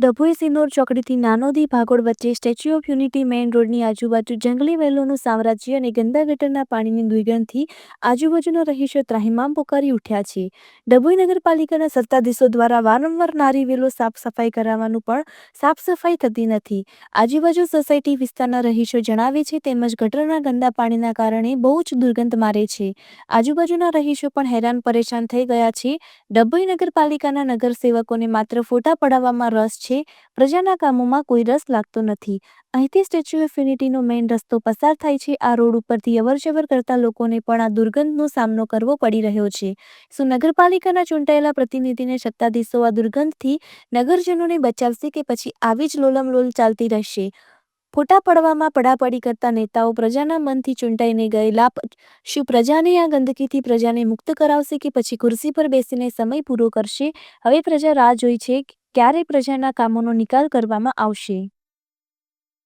ડભોઈ સિનોર ચોકડીથી નાનોદી ભાગોળ વચ્ચે statue of unity main રોડની આજુબાજુ જંગલી વેલોનું સામ્રાજ્ય અને ગંદા ગટરના પાણીની દુર્ગંધથી આજુબાજુના રહીશો ત્રાહિમામ પોકારી ઉઠ્યા છે. ડભોઈ નગરપાલિકાના સત્તાધીશો દ્વારા વારંવાર નારી વેલો સાફ સફાઈ કરાવવાનું પણ સાફ સફાઈ થતી નથી. આજુબાજુ સોસાયટી વિસ્તારના રહીશો જણાવે છે તેમજ ગટરના ગંદા પાણીના કારણે બહુ જ દુર્ગંધ મારે છે. આજુબાજુના રહીશો પણ હેરાન પરેશાન થઈ ગયા છે. ડભોઈ નગરપાલિકાના નગરસેવકોને માત્ર ફોટા પડાવવામાં રસ છે, પ્રજાના કામોમાં કોઈ રસ લાગતો નથી. અહીંથી સ્ટેચ્યુ ઓફ યુનિટીનો મેઇન રસ્તો પસાર થાય છે. આ રોડ ઉપરથી અવરજવર કરતા લોકોને પણ આ દુર્ગંધનો સામનો કરવો પડી રહ્યો છે. શું નગરપાલિકાના ચૂંટાયેલા પ્રતિનિધિને સત્તાધીશો આ દુર્ગંધથી નગરજનોને બચાવશે કે પછી આવી જ લોલમલોલ ચાલતી રહેશે? ફોટા પડવામાં પડાપડી કરતા નેતાઓ પ્રજાના મનથી ચૂંટાઈને ગયેલા શું પ્રજાને આ ગંદકીથી પ્રજાને મુક્ત કરાવશે કે પછી ખુરશી પર બેસીને સમય પૂરો કરશે? હવે પ્રજા રાહ જોઈ છે ક્યારે પ્રજાના કામોનો નિકાલ કરવામાં આવશે.